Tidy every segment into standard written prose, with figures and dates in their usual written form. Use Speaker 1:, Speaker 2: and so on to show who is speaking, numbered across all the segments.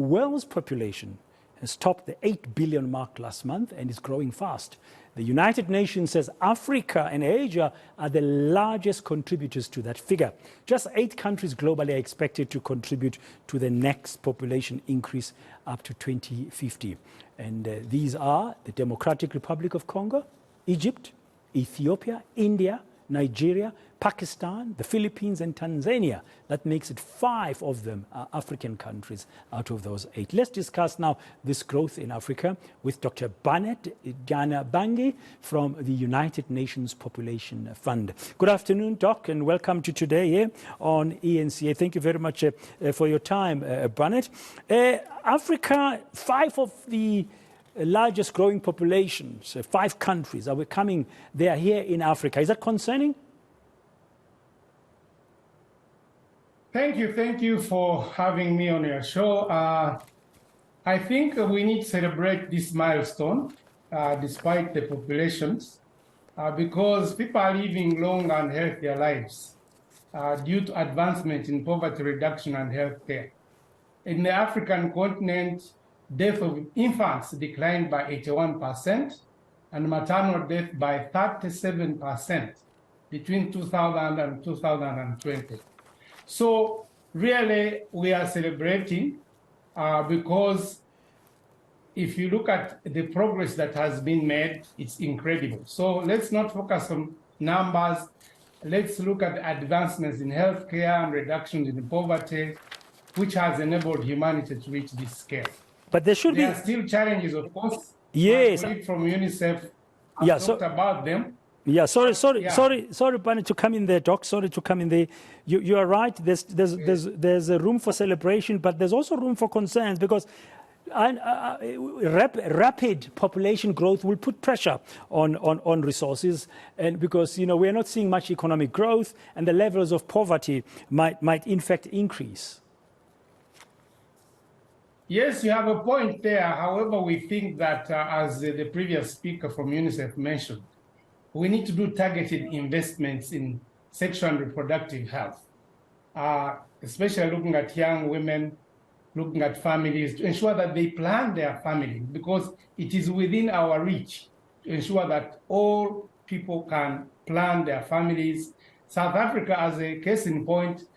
Speaker 1: world's population has topped the 8 billion mark last month and is growing fast. The United Nations says Africa and Asia are the largest contributors to that figure. Just 8 countries globally are expected to contribute to the next population increase up to 2050. And these are the Democratic Republic of Congo, Egypt, Ethiopia, India, Nigeria, Pakistan, the Philippines, and Tanzania. That makes it 5 of them are African countries out of those 8. Let's discuss now this growth in Africa with Dr. Bannet Ndyanabangi from the United Nations Population Fund. Good afternoon, Doc, and welcome to today here on eNCA. Thank you very much for your time, Bannet. Africa, 5 of the largest growing populations, 5 countries are coming. They are here in Africa. Is that concerning?
Speaker 2: Thank you for having me on your show. I think we need to celebrate this milestone despite the populations because people are living long and healthier lives due to advancement in poverty reduction and healthcare. In the African continent, death of infants declined by 81% and maternal death by 37% between 2000 and 2020. So really we are celebrating because if you look at the progress that has been made, it's incredible. So let's not focus on numbers. Let's look at the advancements in healthcare and reductions in poverty, which has enabled humanity to reach this scale.
Speaker 1: But there are
Speaker 2: still challenges, of course.
Speaker 1: Yes.
Speaker 2: From UNICEF talked about them.
Speaker 1: Yeah, sorry, Bannet, to come in there, Doc. Sorry to come in there. You are right. There's a room for celebration, but there's also room for concerns because rapid population growth will put pressure on resources, and because we're not seeing much economic growth, and the levels of poverty might in fact increase.
Speaker 2: Yes, you have a point there. However, we think that as the previous speaker from UNICEF mentioned, we need to do targeted investments in sexual and reproductive health, especially looking at young women, looking at families to ensure that they plan their family, because it is within our reach to ensure that all people can plan their families. South Africa, as a case in point,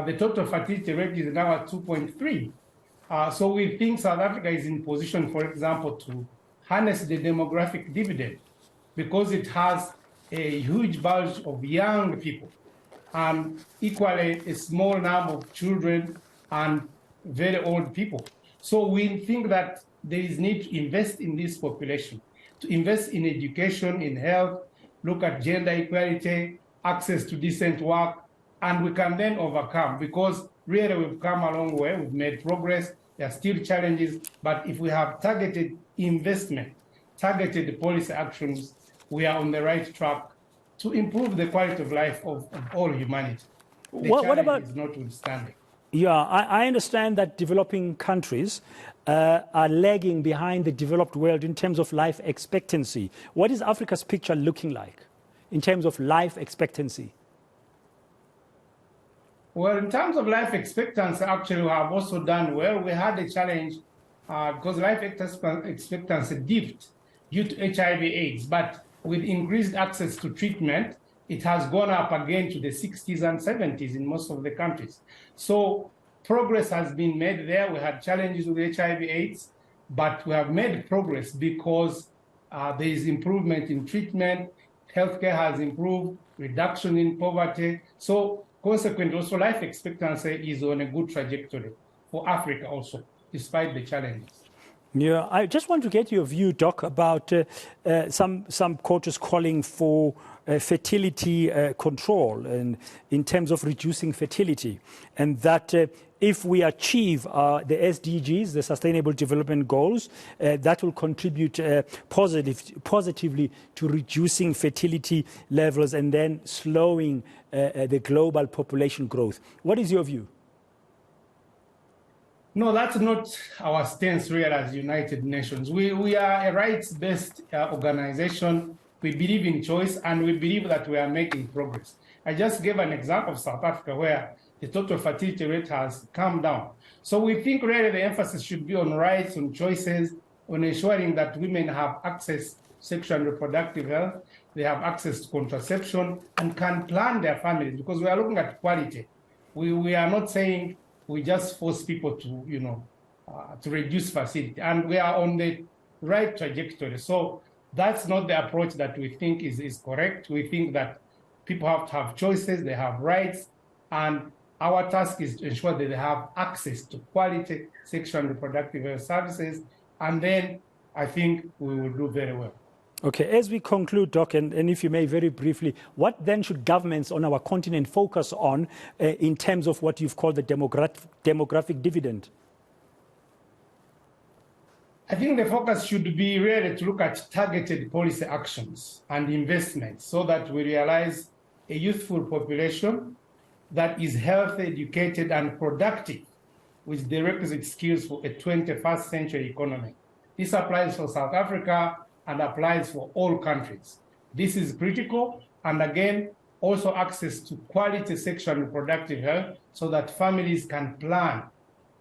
Speaker 2: the total fertility rate is now at 2.3. So we think South Africa is in position, for example, to harness the demographic dividend, because it has a huge bulge of young people and equally a small number of children and very old people. So we think that there is need to invest in this population, to invest in education, in health, look at gender equality, access to decent work, and we can then overcome, because really we've come a long way, we've made progress, there are still challenges, but if we have targeted investment, targeted policy actions, we are on the right track to improve the quality of life of all humanity.
Speaker 1: What about
Speaker 2: is notwithstanding?
Speaker 1: Yeah, I understand that developing countries are lagging behind the developed world in terms of life expectancy. What is Africa's picture looking like in terms of life expectancy?
Speaker 2: Well, in terms of life expectancy, actually, we have also done well. We had a challenge because life expectancy dipped due to HIV/AIDS, but with increased access to treatment, it has gone up again to the 60s and 70s in most of the countries. So progress has been made there. We had challenges with HIV/AIDS, but we have made progress because there is improvement in treatment, healthcare has improved, reduction in poverty. So consequently, also life expectancy is on a good trajectory for Africa also, despite the challenges.
Speaker 1: Yeah, I just want to get your view, Doc, about some quarters calling for fertility control and in terms of reducing fertility, and that if we achieve the SDGs, the Sustainable Development Goals, that will contribute positively to reducing fertility levels and then slowing the global population growth. What is your view?
Speaker 2: No, that's not our stance really as United Nations. We are a rights-based organization. We believe in choice, and we believe that we are making progress. I just gave an example of South Africa where the total fertility rate has come down. So we think really the emphasis should be on rights, on choices, on ensuring that women have access to sexual and reproductive health, they have access to contraception, and can plan their families, because we are looking at quality. We are not saying we just force people to, to reduce fertility, and we are on the right trajectory. So that's not the approach that we think is correct. We think that people have to have choices, they have rights, and our task is to ensure that they have access to quality sexual and reproductive health services, and then I think we will do very well.
Speaker 1: Okay, as we conclude, Doc, and if you may very briefly, what then should governments on our continent focus on in terms of what you've called the demographic dividend?
Speaker 2: I think the focus should be really to look at targeted policy actions and investments so that we realize a youthful population that is healthy, educated, and productive with the requisite skills for a 21st century economy. This applies for South Africa and applies for all countries. This is critical, and again, also access to quality sexual and reproductive health so that families can plan.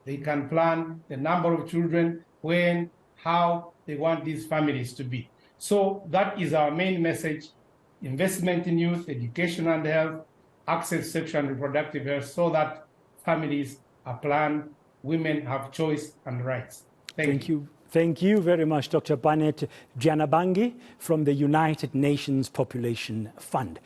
Speaker 2: They can plan the number of children, when, how they want these families to be. So that is our main message: investment in youth, education and health, access to sexual and reproductive health so that families are planned, women have choice and rights. Thank you.
Speaker 1: Thank you very much, Dr. Bannet Ndyanabangi from the United Nations Population Fund.